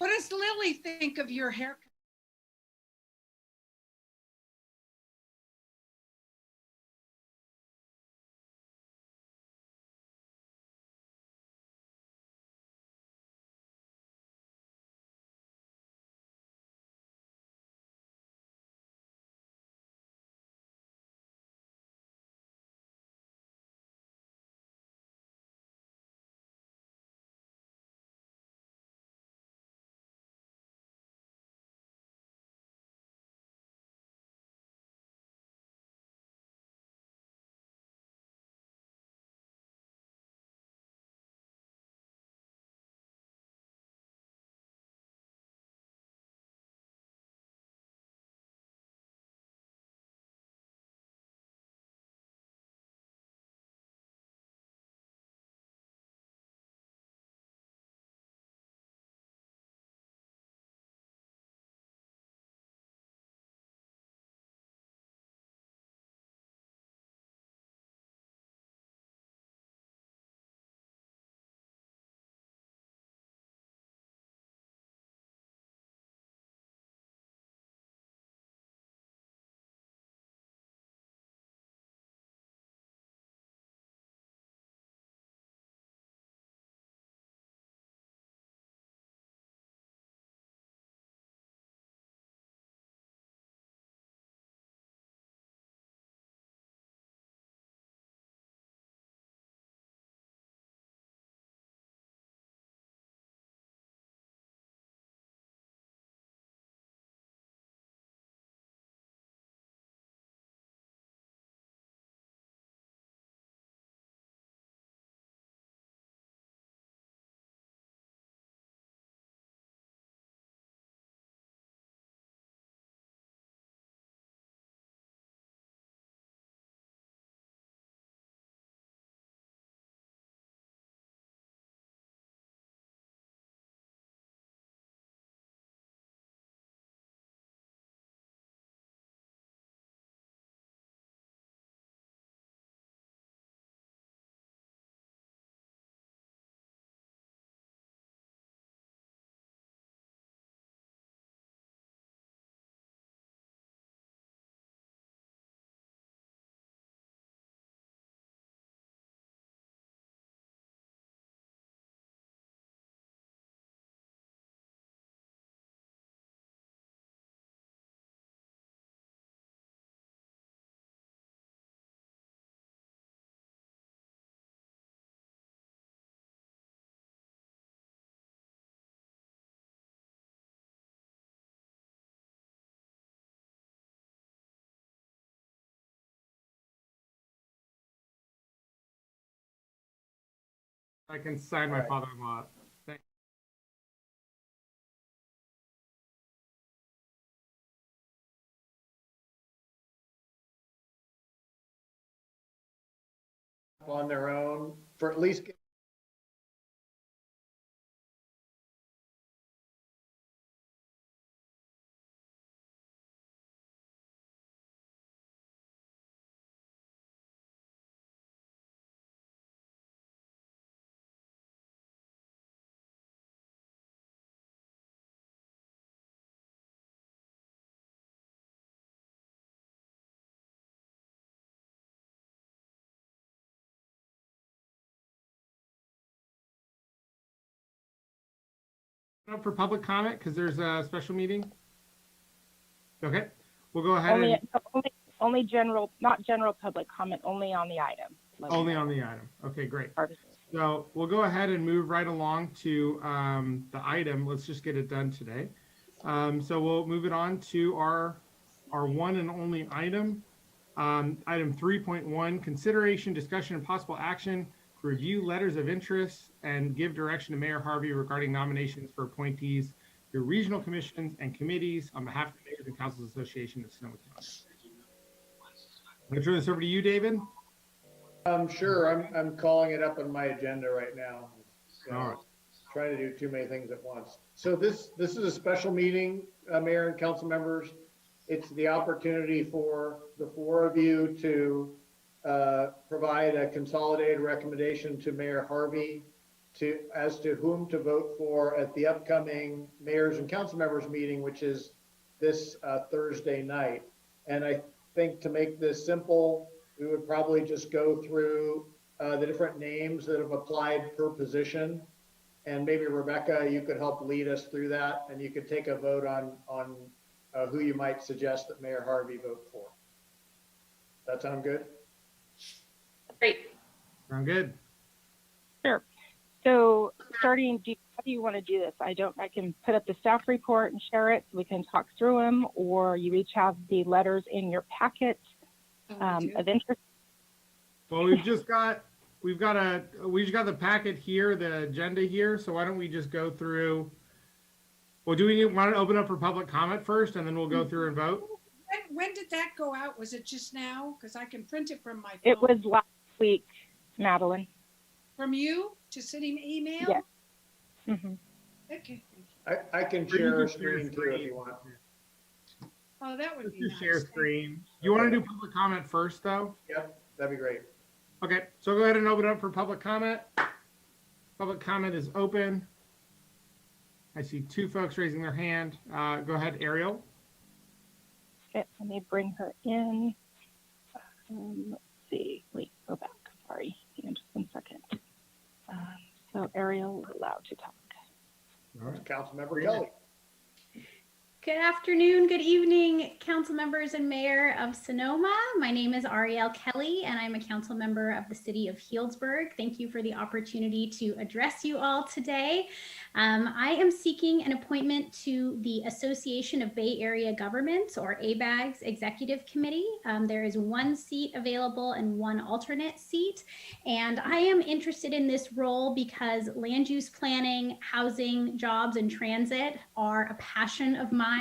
What does Lily think of your haircut? I can sign my father-in-law. Thanks. On their own for at least Up for public comment because there's a special meeting. Okay, we'll go ahead Only general, not general public comment, only on the item. only on the item. Okay, great. So we'll go ahead and move right along to the item. Let's just get it done today. So we'll move it on to our one and only item. Item 3.1, consideration, discussion, and possible action to review letters of interest and give direction to Mayor Harvey regarding nominations for appointees to regional commissions and committees on behalf of the Mayors and Councils Association of Sonoma County. I'm going to turn this over to you, David. Sure. I'm calling it up on my agenda right now. All right. Trying to do too many things at once. So this is a special meeting, Mayor and council members. It's the opportunity for the four of you to provide a consolidated recommendation to Mayor Harvey as to whom to vote for at the upcoming mayors and council members meeting, which is this Thursday night. And I think to make this simple, we would probably just go through the different names that have applied per position. And maybe Rebecca, you could help lead us through that, and you could take a vote on who you might suggest that Mayor Harvey vote for. That sound good? Great. Sound good? Sure. So starting, how do you want to do this? I can put up the staff report and share it so we can talk through them, or you each have the letters in your packet of interest. Well, we've just got the packet here, the agenda here. So why don't we just go through? Well, do we want to open up for public comment first, and then we'll go through and vote? When did that go out? Was it just now? Because I can print it from my phone. It was last week, Madeline. From you to city email? Yes. Mm-hmm. Okay. I can share a screen too if you want. Oh, that would be Just nice. share screen. You want to do public comment first, though? Yep, that'd be great. Okay, so go ahead and open up for public comment. Public comment is open. I see two folks raising their hand. Go ahead, Ariel. Okay, let me bring her in. Let's see. Wait, go back. Sorry. Hang on just 1 second. So Ariel is allowed to talk. All right. Councilmember Kelly. Good afternoon, good evening, council members and mayor of Sonoma. My name is Ariel Kelly, and I'm a council member of the city of Healdsburg. Thank you for the opportunity to address you all today. I am seeking an appointment to the Association of Bay Area Governments, or ABAG's Executive Committee. There is one seat available and one alternate seat. And I am interested in this role because land use planning, housing, jobs, and transit are a passion of mine.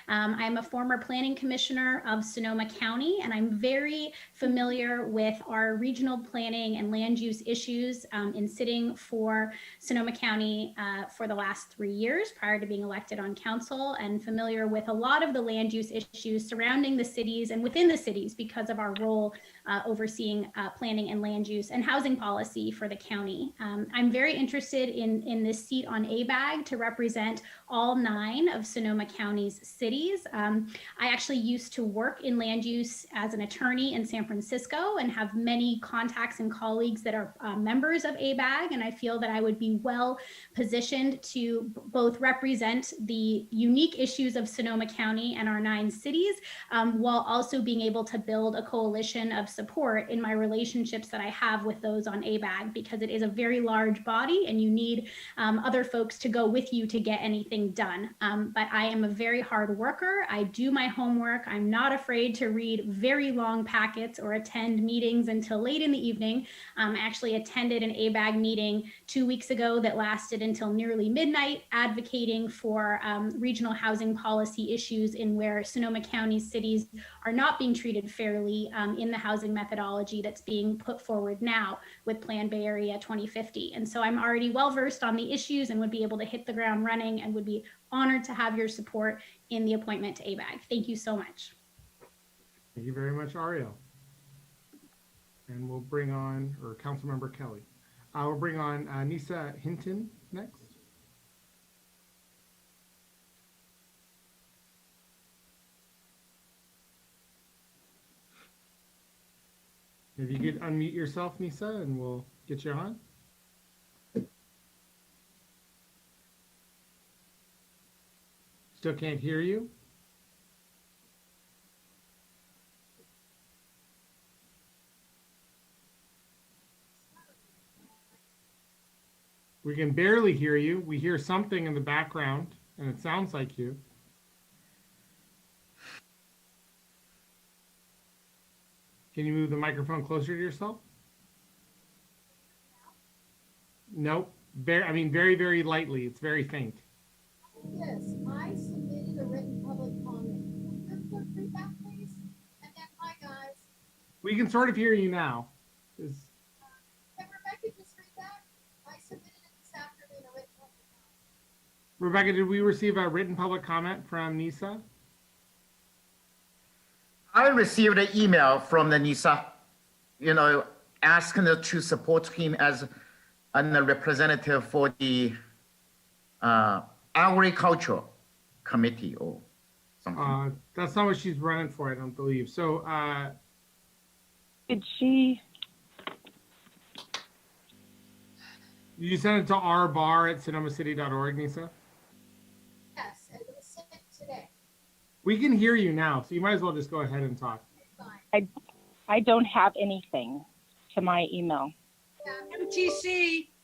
I'm a former planning commissioner of Sonoma County, and I'm very familiar with our regional planning and land use issues in sitting for Sonoma County for the last 3 years prior to being elected on council, and familiar with a lot of the land use issues surrounding the cities and within the cities because of our role overseeing planning and land use and housing policy for the county. I'm very interested in this seat on ABAG to represent all 9 of Sonoma County's cities. I actually used to work in land use as an attorney in San Francisco and have many contacts and colleagues that are members of ABAG, and I feel that I would be well positioned to both represent the unique issues of Sonoma County and our 9 cities, while also being able to build a coalition of support in my relationships that I have with those on ABAG, because it is a very large body and you need other folks to go with you to get anything done. But I am a very hard worker. I do my homework. I'm not afraid to read very long packets or attend meetings until late in the evening. I actually attended an ABAG meeting 2 weeks ago that lasted until nearly midnight, advocating for regional housing policy issues in where Sonoma County cities are not being treated fairly in the housing methodology that's being put forward now with Plan Bay Area 2050. And so I'm already well versed on the issues and would be able to hit the ground running, and would be honored to have your support in the appointment to ABAG. Thank you so much. Thank you very much, Ariel. And we'll bring on, or Councilmember Kelly. We'll bring on Nisa Hinton next. If you could unmute yourself, Nisa, and we'll get you on. Still can't hear you. We can barely hear you. We hear something in the background, and it sounds like you. Can you move the microphone closer to yourself? Nope. Very, very lightly. It's very faint. Yes, I submitted a written public comment. Would your clerk read that, please? And then, hi, guys. We can sort of hear you now. Can Rebecca just read that? I submitted it this afternoon, a written public comment. Rebecca, did we receive a written public comment from Nisa? I received an email from the NISA, asking her to support him as and a representative for the agriculture committee or something. That's not what she's running for, I don't believe. So, Did she? you sent it to rbar@sonomacity.org, Nisa? Yes, and it was sent today. We can hear you now, so you might as well just go ahead and talk. Fine. I don't have anything to my email. Yeah,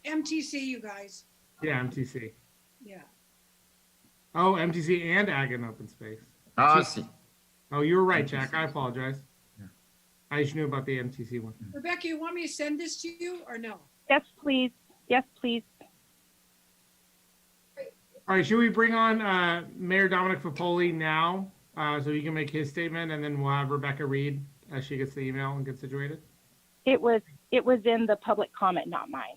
MTC, you guys. Yeah, MTC. Yeah. Oh, MTC and Ag and Open Space. I see. Oh, you were right, MTC. Jack. I apologize. Yeah. I just knew about the MTC one. Rebecca, you want me to send this to you or no? Yes, please. Yes, please. All right, should we bring on Mayor Dominic Fapoli now so he can make his statement, and then we'll have Rebecca read as she gets the email and gets situated? It was in the public comment, not mine.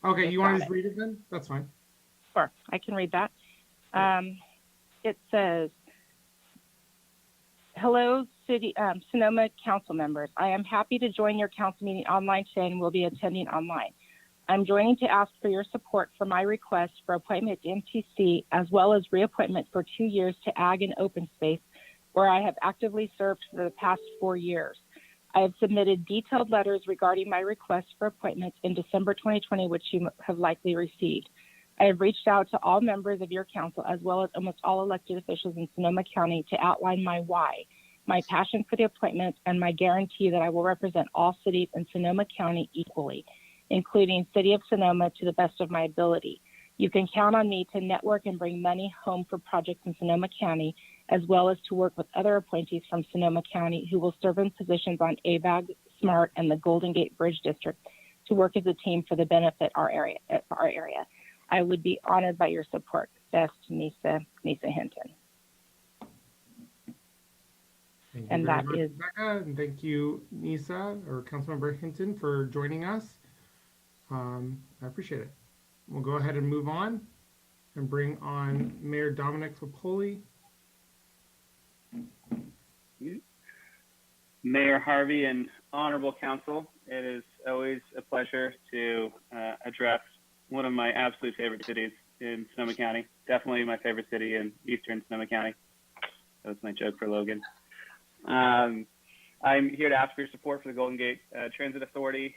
Okay, Yes, you want to got just read it then? That's fine. Sure, I can read that. It says, hello, Sonoma Council members. I am happy to join your council meeting online today and will be attending online. I'm joining to ask for your support for my request for appointment to MTC, as well as reappointment for 2 years to Ag and Open Space, where I have actively served for the past 4 years. I have submitted detailed letters regarding my request for appointments in December 2020, which you have likely received. I have reached out to all members of your council, as well as almost all elected officials in Sonoma County, to outline my why, my passion for the appointment, and my guarantee that I will represent all cities in Sonoma County equally, including City of Sonoma, to the best of my ability. You can count on me to network and bring money home for projects in Sonoma County, as well as to work with other appointees from Sonoma County who will serve in positions on AVAG, SMART, and the Golden Gate Bridge District to work as a team for the benefit of our area. I would be honored by your support. Best, Nisa Hinton. Thank you And very that much, is- Rebecca, and thank you, Nisa, or Councilmember Hinton, for joining us. I appreciate it. We'll go ahead and move on and bring on Mayor Dominic Fapoli. Mayor Harvey and Honorable Council, it is always a pleasure to address one of my absolute favorite cities in Sonoma County. Definitely my favorite city in Eastern Sonoma County. That was my joke for Logan. I'm here to ask for your support for the Golden Gate Transit Authority,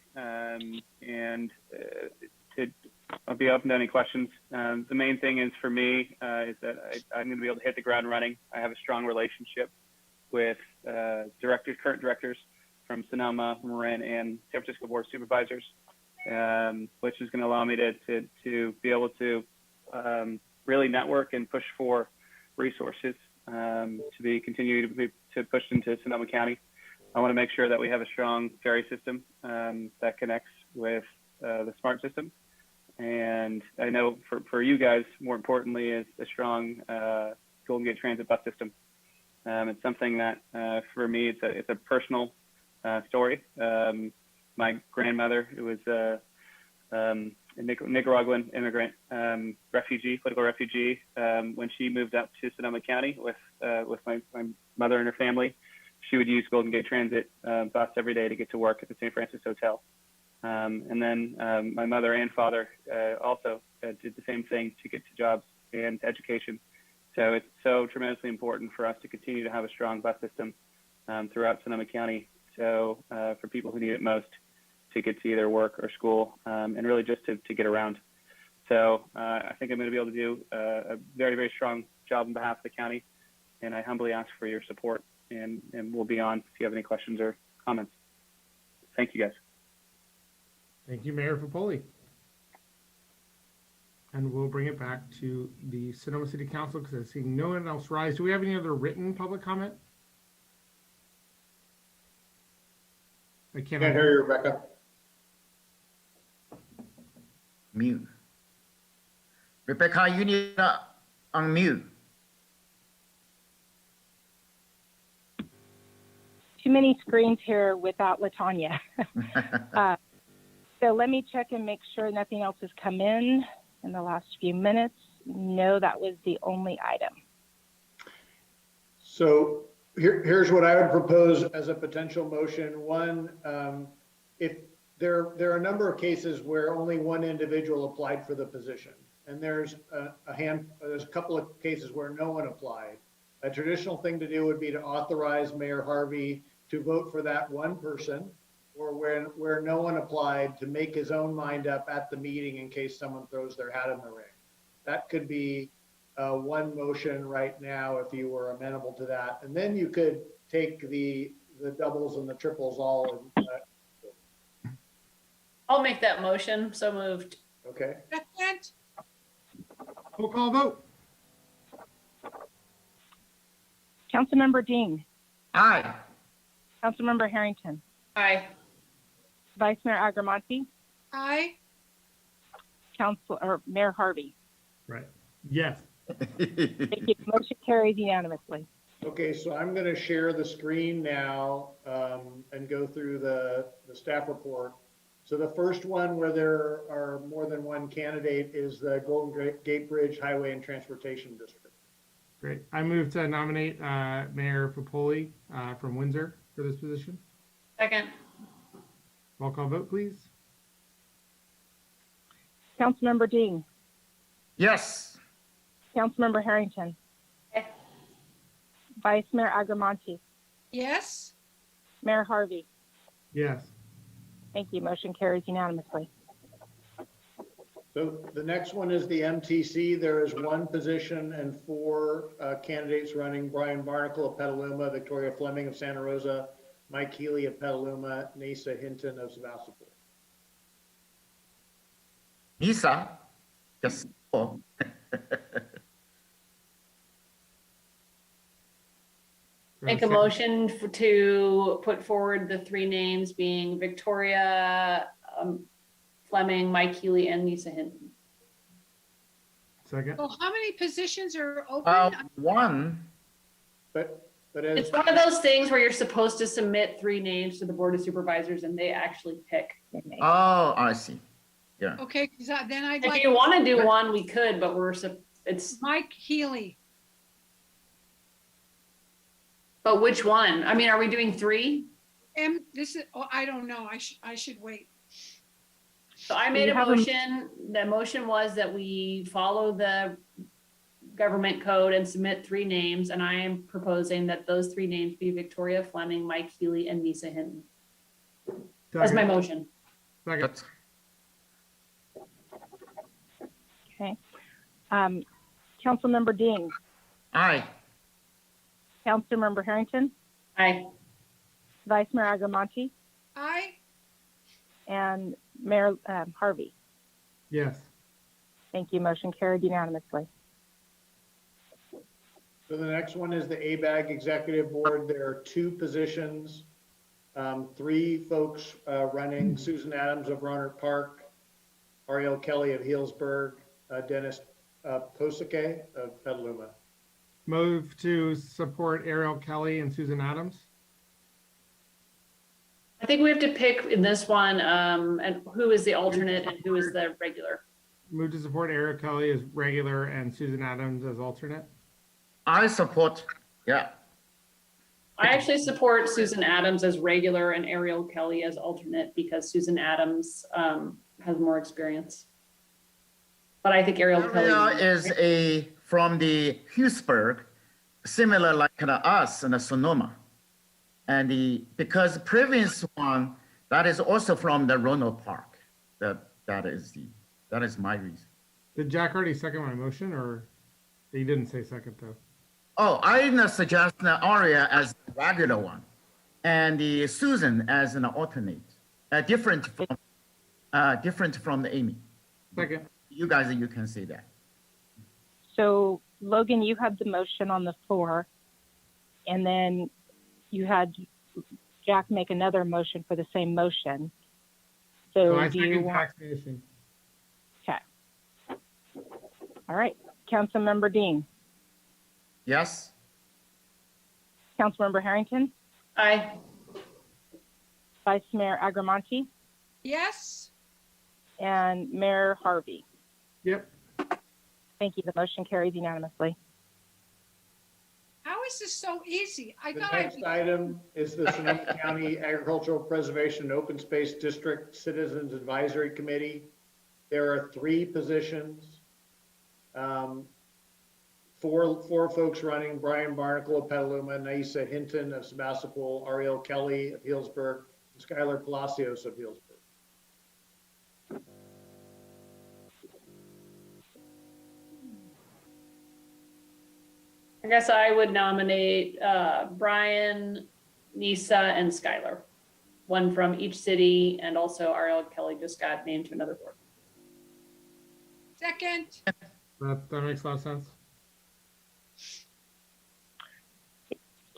I'll be open to any questions. The main thing is for me is that I'm going to be able to hit the ground running. I have a strong relationship with current directors from Sonoma, Marin, and San Francisco Board of Supervisors, which is going to allow me to be able to really network and push for resources to continue to be pushed into Sonoma County. I want to make sure that we have a strong ferry system that connects with the SMART system. And I know for you guys, more importantly, is a strong Golden Gate Transit bus system. It's something that for me, it's a personal story. My grandmother, who was a Nicaraguan immigrant, political refugee, when she moved up to Sonoma County with my mother and her family, she would use Golden Gate Transit bus every day to get to work at the St. Francis Hotel. And then my mother and father also did the same thing to get to jobs and education. So it's so tremendously important for us to continue to have a strong bus system throughout Sonoma County. So for people who need it most to get to either work or school and really just to get around. So I think I'm going to be able to do a very, very strong job on behalf of the county. And I humbly ask for your support, and we'll be on if you have any questions or comments. Thank you, guys. Thank you, Mayor Fapoli. And we'll bring it back to the Sonoma City Council because I see no one else rise. Do we have any other written public comment? I Can't hear you, Rebecca. Mute. Rebecca, you need to unmute. Too many screens here without Latanya. So let me check and make sure nothing else has come in the last few minutes. No, that was the only item. So here's what I would propose as a potential motion. One, if there are a number of cases where only one individual applied for the position. And there's there's a couple of cases where no one applied. A traditional thing to do would be to authorize Mayor Harvey to vote for that one person, or where no one applied, to make his own mind up at the meeting in case someone throws their hat in the ring. That could be one motion right now if you were amenable to that. And then you could take the doubles and the triples all. I'll make that motion. So moved. Okay. Second, Roll call vote. Councilmember Dean, Aye. Councilmember Harrington, Aye. Vice Mayor Agramonte, aye. Mayor Harvey. Right. Yes. Thank you. Motion carries unanimously. Okay, so I'm going to share the screen now and go through the staff report. So the first one where there are more than one candidate is the Golden Gate Bridge Highway and Transportation District. Great. I move to nominate Mayor Popoli from Windsor for this position. Second. Roll call vote, please. Councilmember Dean, Yes. Councilmember Harrington, Okay. Vice Mayor Agramonte, Yes, Mayor Harvey. Yes. Thank you. Motion carries unanimously. So the next one is the MTC. There is one position and four candidates running: Brian Barnacle of Petaluma, Victoria Fleming of Santa Rosa, Mike Healy of Petaluma, Nasa Hinton of Sebastopol. Nisa. Yes. Oh. Make a motion to put forward the three names being Victoria Fleming, Mike Healy, and Lisa Hinton. Second. well, how many positions are open? One. But as It's one of those things where you're supposed to submit three names to the Board of Supervisors and they actually pick. Oh, I see. Okay, 'cause then I'd If like you want to do one, we could, but it's, Mike Healy. but which one? I mean, are we doing three? This is, oh, I don't know. I should wait. So I made You a have a- motion. The motion was that we follow the government code and submit three names. And I am proposing that those three names be Victoria Fleming, Mike Healy, and Lisa Hinton. That's my motion. Second. That's Okay. Councilmember Dean, aye. Councilmember Harrington, Aye. Vice Mayor Agramonte, Aye, and Mayor Harvey. Yes. Thank you. Motion carried unanimously. So the next one is the ABAG Executive Board. There are two positions, three folks running: Susan Adams of Rohnert Park, Ariel Kelly of Healdsburg, Dennis Posake of Petaluma. Move to support Ariel Kelly and Susan Adams. I think we have to pick in this one, and who is the alternate and who is the regular. Move to support Ariel Kelly as regular and Susan Adams as alternate. I support. Yeah. I actually support Susan Adams as regular and Ariel Kelly as alternate because Susan Adams has more experience. But I think Ariel Ariel Kelly is from the Healdsburg, similar like us in Sonoma. And because the previous one, that is also from the Rohnert Park. That is my reason. Did Jack already second my motion, or he didn't say second though? Oh, I suggest Aria as the regular one, and the Susan as an alternate, different from the Amy. Second. You guys, you can say that. So Logan, you had the motion on the floor, and then you had Jack make another motion for the same motion. So So I do you second want, Jack's motion. okay. All right, Councilmember Dean, Yes. Councilmember Harrington, Aye. Vice Mayor Agramonte, yes, and Mayor Harvey. Yep. Thank you. The motion carries unanimously. how is this so easy? I The thought I'd next be. item is the Sonoma County Agricultural Preservation and Open Space District Citizens Advisory Committee. There are 3 positions. Four folks running: Brian Barnacle of Petaluma, Naisa Hinton of Sebastopol, Ariel Kelly of Healdsburg, and Skylar Palacios of Healdsburg. I guess I would nominate Brian, Nisa, and Skylar. One from each city, and also Ariel Kelly just got named to another board. Second, That makes a lot of sense.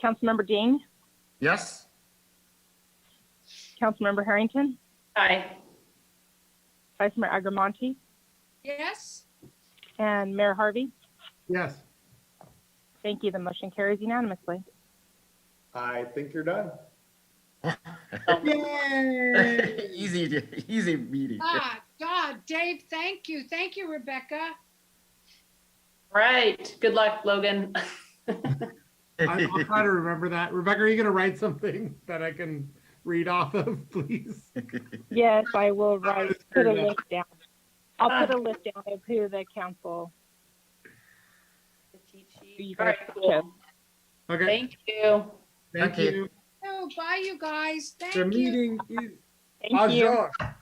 Councilmember Dean, Yes? Councilmember Harrington, Aye. Vice Mayor Agramonte, yes, and Mayor Harvey. Yes. Thank you. The motion carries unanimously. I think you're done. Yay! Easy meeting. God, Dave, thank you. Thank you, Rebecca. Right. Good luck, Logan. I'll try to remember that. Rebecca, are you going to write something that I can read off of, please? Yes, I will write, put a Fair enough. list down. I'll put a list down of who the council. You All guys right, chose. cool. Okay. Thank you. Thank Thank you. you. Oh, bye, you guys. Thank The you. meeting is Thank you. adjourned.